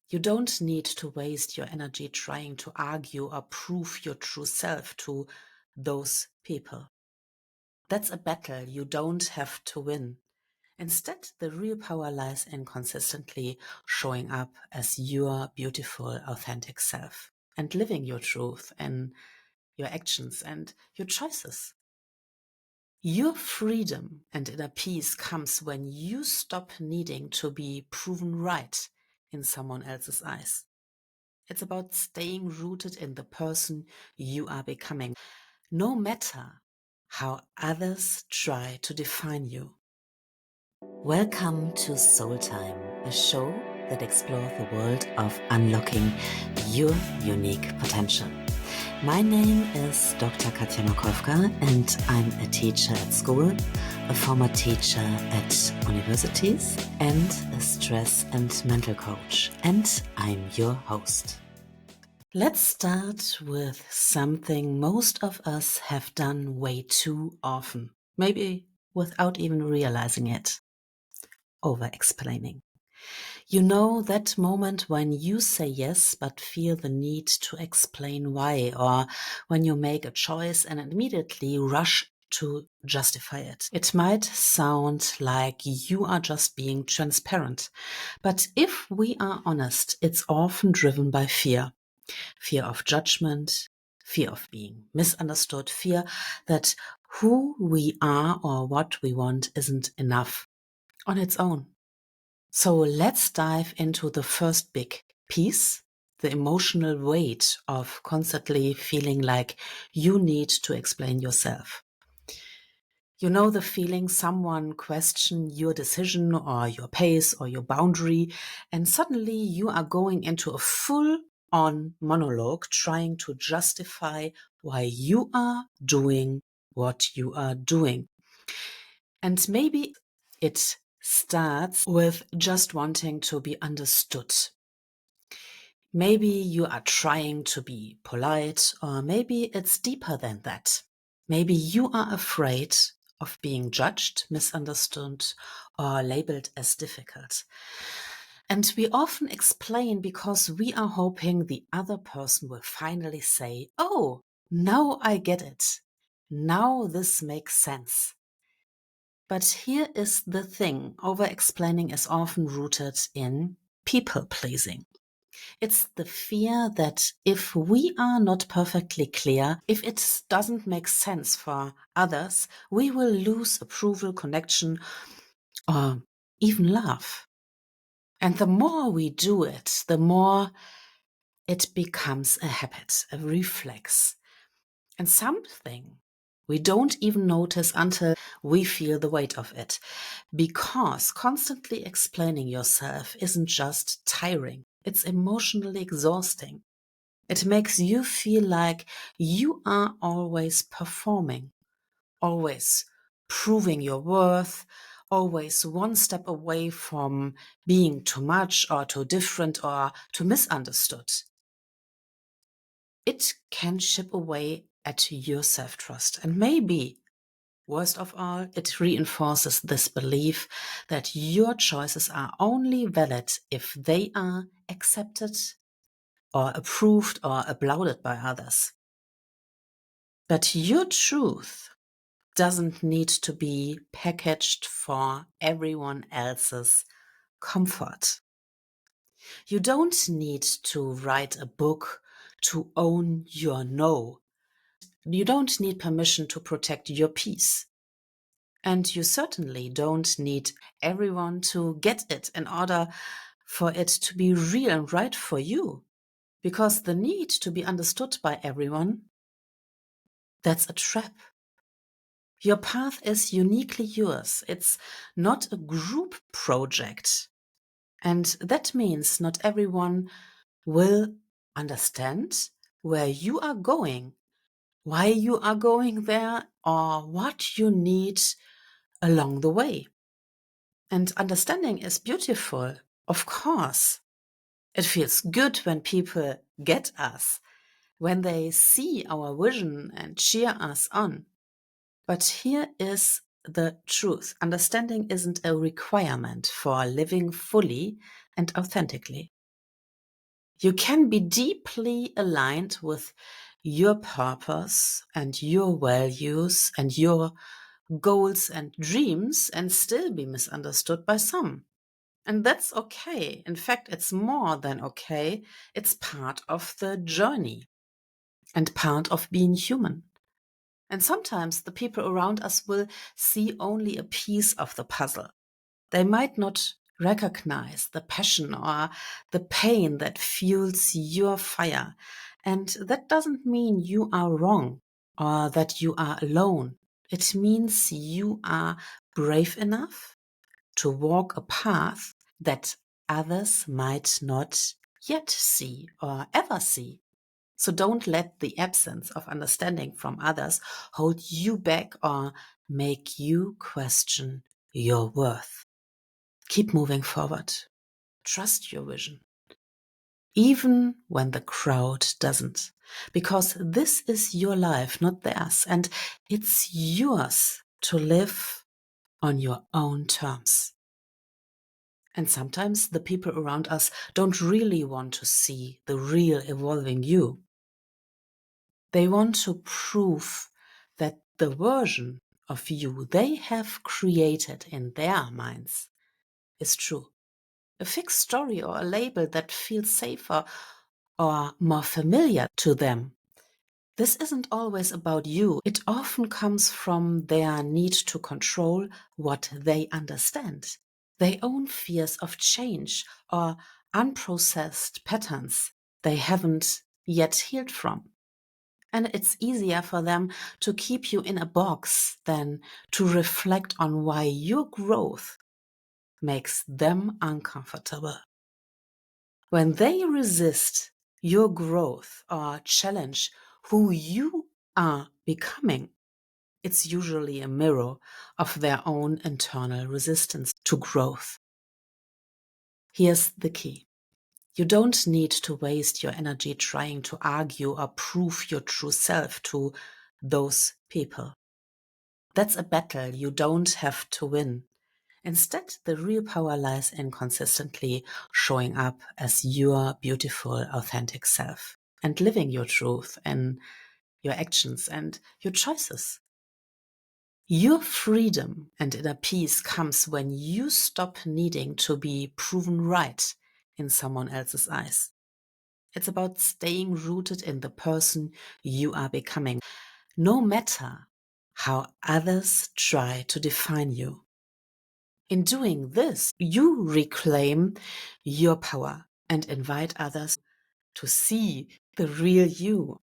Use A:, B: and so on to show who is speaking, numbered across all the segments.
A: You don't need to waste your energy trying to argue or prove your true self to those people. That's a battle you don't have to win. Instead, the real power lies in consistently showing up as your beautiful, authentic self and living your truth in your actions and your choices. Your freedom and inner peace comes when you stop needing to be proven right in someone else's eyes. It's about staying rooted in the person you are becoming, no matter how others try to define you. Welcome to Soul Time, a show that explores the world of unlocking your unique potential. My name is Dr. Katja Makowka, and I'm a teacher at school, a former teacher at universities, and a stress and mental coach. And I'm your host. Let's start with something most of us have done way too often, maybe without even realizing it. Over-explaining. You know that moment when you say yes but feel the need to explain why, or when you make a choice and immediately rush to justify it. It might sound like you are just being transparent, but if we are honest, it's often driven by fear. Fear of judgment, fear of being misunderstood, fear that who we are or what we want isn't enough on its own. So let's dive into the first big piece, the emotional weight of constantly feeling like you need to explain yourself. You know the feeling someone question your decision or your pace or your boundary, and suddenly you are going into a full on monologue trying to justify why you are doing what you are doing. And maybe it starts with just wanting to be understood. Maybe you are trying to be polite, or maybe it's deeper than that. Maybe you are afraid of being judged, misunderstood, or labeled as difficult. And we often explain because we are hoping the other person will finally say, "Oh, now I get it. Now this makes sense." But here is the thing, over-explaining is often rooted in people-pleasing. It's the fear that if we are not perfectly clear, if it doesn't make sense for others, we will lose approval, connection, or even love. And the more we do it, the more it becomes a habit, a reflex, and something we don't even notice until we feel the weight of it. Because constantly explaining yourself isn't just tiring, it's emotionally exhausting. It makes you feel like you are always performing, always proving your worth, always one step away from being too much or too different or too misunderstood. It can chip away at your self-trust, and maybe worst of all, it reinforces this belief that your choices are only valid if they are accepted or approved or applauded by others. But your truth doesn't need to be packaged for everyone else's comfort. You don't need to write a book to own your no. You don't need permission to protect your peace. And you certainly don't need everyone to get it in order for it to be real and right for you. Because the need to be understood by everyone, that's a trap. Your path is uniquely yours. It's not a group project. And that means not everyone will understand where you are going, why you are going there, or what you need along the way. And understanding is beautiful, of course. It feels good when people get us, when they see our vision and cheer us on. But here is the truth. Understanding isn't a requirement for living fully and authentically. You can be deeply aligned with your purpose and your values and your goals and dreams and still be misunderstood by some. And that's okay. In fact, it's more than okay. It's part of the journey and part of being human. And sometimes the people around us will see only a piece of the puzzle. They might not recognize the passion or the pain that fuels your fire. And that doesn't mean you are wrong or that you are alone. It means you are brave enough to walk a path that others might not yet see or ever see. So don't let the absence of understanding from others hold you back or make you question your worth. Keep moving forward. Trust your vision, even when the crowd doesn't, because this is your life, not theirs, and it's yours to live on your own terms. And sometimes the people around us don't really want to see the real evolving you. They want to prove that the version of you they have created in their minds is true. A fixed story or a label that feels safer or more familiar to them. This isn't always about you. It often comes from their need to control what they understand, their own fears of change or unprocessed patterns they haven't yet healed from. And it's easier for them to keep you in a box than to reflect on why your growth makes them uncomfortable. When they resist your growth or challenge who you are becoming, it's usually a mirror of their own internal resistance to growth. Here's the key. You don't need to waste your energy trying to argue or prove your true self to those people. That's a battle you don't have to win. Instead, the real power lies in consistently showing up as your beautiful, authentic self and living your truth in your actions and your choices. Your freedom and inner peace comes when you stop needing to be proven right in someone else's eyes. It's about staying rooted in the person you are becoming, no matter how others try to define you. In doing this, you reclaim your power and invite others to see the real you.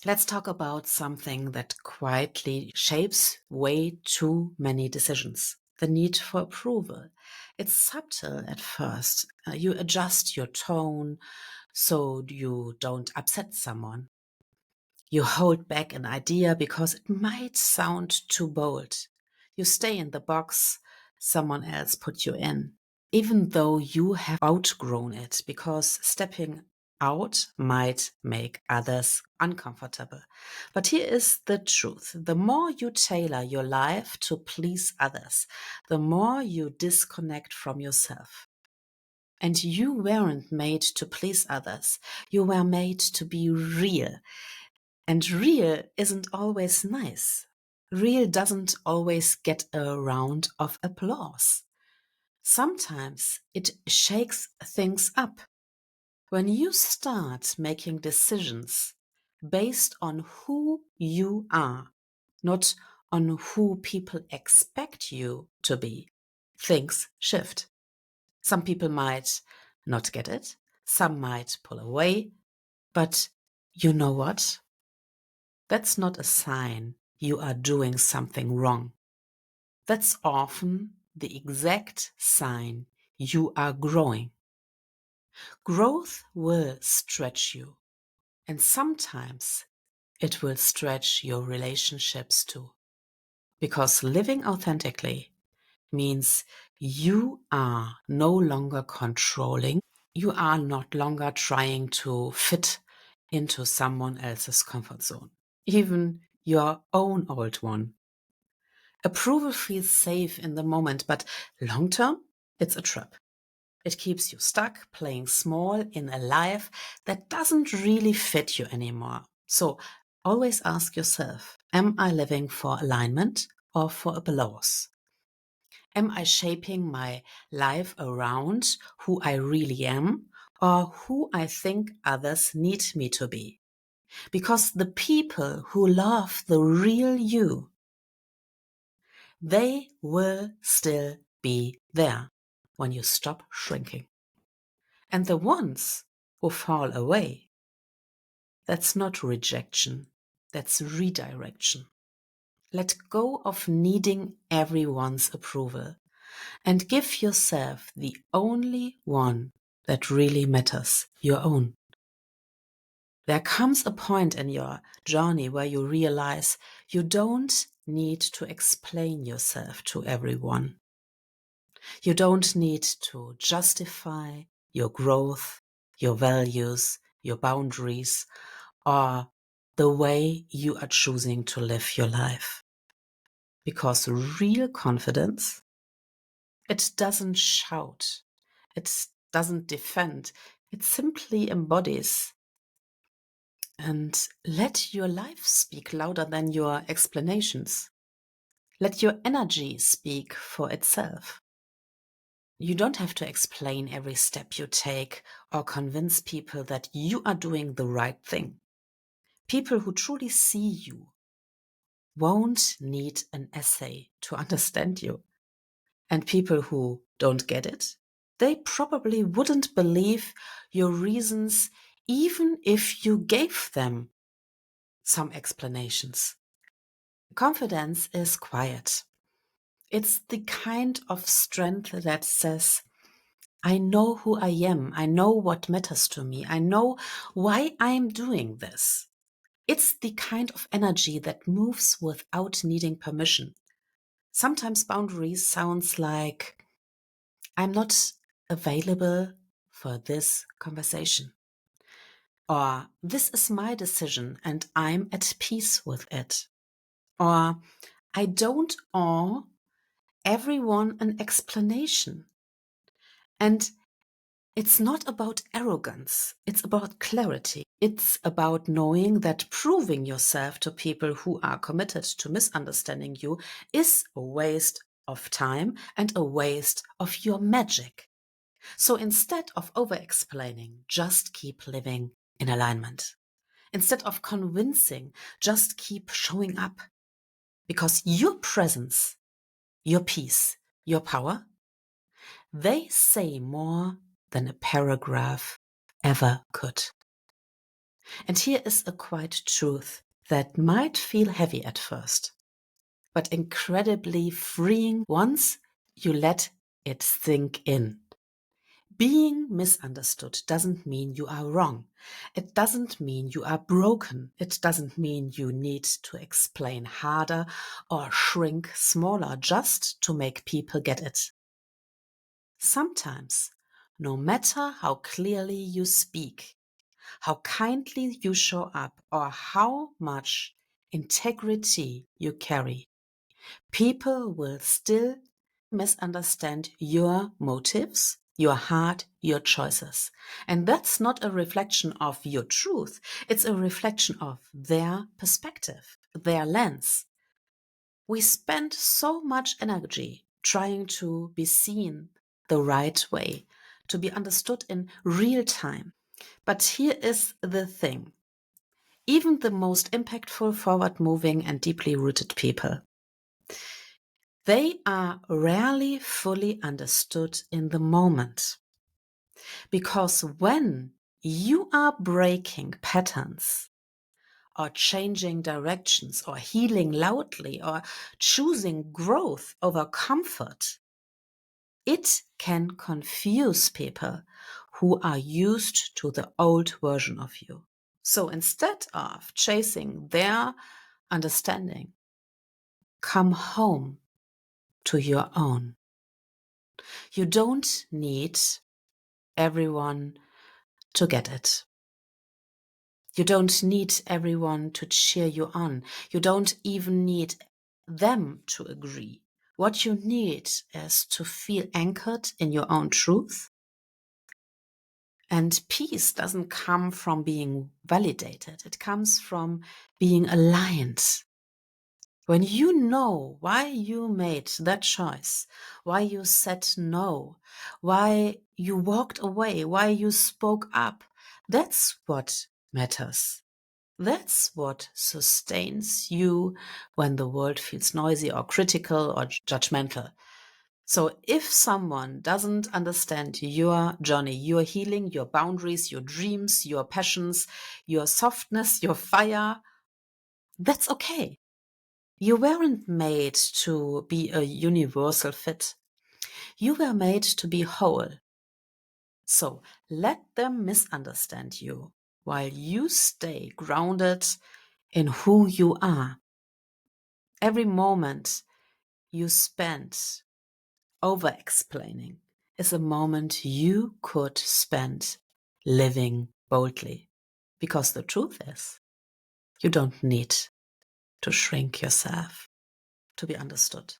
A: Let's talk about something that quietly shapes way too many decisions. The need for approval. It's subtle at first. You adjust your tone so you don't upset someone. You hold back an idea because it might sound too bold. You stay in the box someone else put you in, even though you have outgrown it, because stepping out might make others uncomfortable. But here is the truth. The more you tailor your life to please others, the more you disconnect from yourself. And you weren't made to please others. You were made to be real. And real isn't always nice. Real doesn't always get a round of applause. Sometimes it shakes things up. When you start making decisions based on who you are, not on who people expect you to be, things shift. Some people might not get it, some might pull away, but you know what? That's not a sign you are doing something wrong. That's often the exact sign you are growing. Growth will stretch you, and sometimes it will stretch your relationships too. Because living authentically means you are no longer controlling, you are not longer trying to fit into someone else's comfort zone, even your own old one. Approval feels safe in the moment, but long term, it's a trap. It keeps you stuck, playing small in a life that doesn't really fit you anymore. So always ask yourself, am I living for alignment or for applause? Am I shaping my life around who I really am or who I think others need me to be? Because the people who love the real you, they will still be there when you stop shrinking. And the ones who fall away, that's not rejection, that's redirection. Let go of needing everyone's approval and give yourself the only one that really matters, your own. There comes a point in your journey where you realize you don't need to explain yourself to everyone. You don't need to justify your growth, your values, your boundaries, or the way you are choosing to live your life. Because real confidence, it doesn't shout, it doesn't defend, it simply embodies. And let your life speak louder than your explanations. Let your energy speak for itself. You don't have to explain every step you take or convince people that you are doing the right thing. People who truly see you won't need an essay to understand you. And people who don't get it, they probably wouldn't believe your reasons even if you gave them some explanations. Confidence is quiet. It's the kind of strength that says, I know who I am. I know what matters to me. I know why I'm doing this. It's the kind of energy that moves without needing permission. Sometimes boundaries sounds like, I'm not available for this conversation. Or this is my decision and I'm at peace with it. Or I don't owe everyone an explanation. And it's not about arrogance. It's about clarity. It's about knowing that proving yourself to people who are committed to misunderstanding you is a waste of time and a waste of your magic. So instead of over-explaining, just keep living in alignment. Instead of convincing, just keep showing up. Because your presence, your peace, your power, they say more than a paragraph ever could. And here is a quiet truth that might feel heavy at first, but incredibly freeing once you let it sink in. Being misunderstood doesn't mean you are wrong. It doesn't mean you are broken. It doesn't mean you need to explain harder or shrink smaller just to make people get it. Sometimes, no matter how clearly you speak, how kindly you show up, or how much integrity you carry, people will still misunderstand your motives, your heart, your choices. And that's not a reflection of your truth. It's a reflection of their perspective, their lens. We spend so much energy trying to be seen the right way, to be understood in real time. But here is the thing. Even the most impactful, forward-moving and deeply rooted people, they are rarely fully understood in the moment. Because when you are breaking patterns, or changing directions, or healing loudly, or choosing growth over comfort, it can confuse people who are used to the old version of you. So instead of chasing their understanding, come home to your own. You don't need everyone to get it. You don't need everyone to cheer you on. You don't even need them to agree. What you need is to feel anchored in your own truth And peace doesn't come from being validated. It comes from being aligned. When you know why you made that choice, why you said no, why you walked away, why you spoke up, that's what matters. That's what sustains you when the world feels noisy or critical or judgmental. So if someone doesn't understand your journey, your healing, your boundaries, your dreams, your passions, your softness, your fire, that's okay. You weren't made to be a universal fit. You were made to be whole. So let them misunderstand you while you stay grounded in who you are. Every moment you spend overexplaining is a moment you could spend living boldly. Because the truth is, you don't need to shrink yourself to be understood.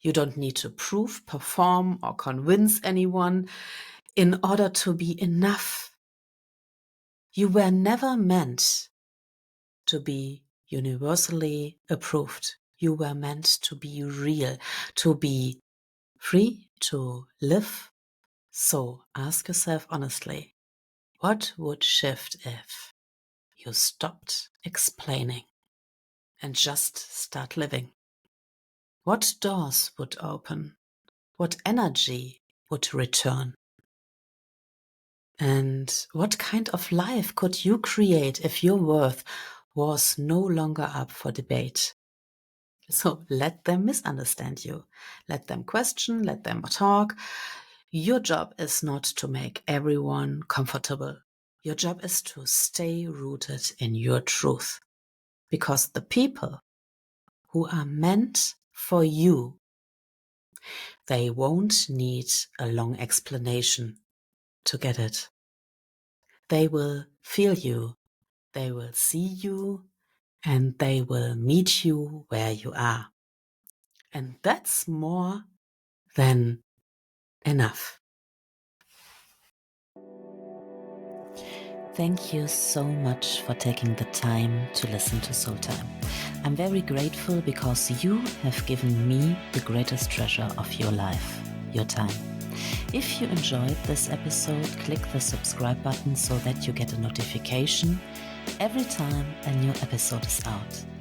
A: You don't need to prove, perform, or convince anyone in order to be enough. You were never meant to be universally approved. You were meant to be real, to be free, to live. So ask yourself honestly, what would shift if you stopped explaining and just start living? What doors would open? What energy would return? And what kind of life could you create if your worth was no longer up for debate? So let them misunderstand you. Let them question, let them talk. Your job is not to make everyone comfortable. Your job is to stay rooted in your truth. Because the people who are meant for you, they won't need a long explanation to get it. They will feel you, they will see you, and they will meet you where you are. And that's more than enough. Thank you so much for taking the time to listen to Soul Time. I'm very grateful because you have given me the greatest treasure of your life, your time. If you enjoyed this episode, click the subscribe button so that you get a notification every time a new episode is out.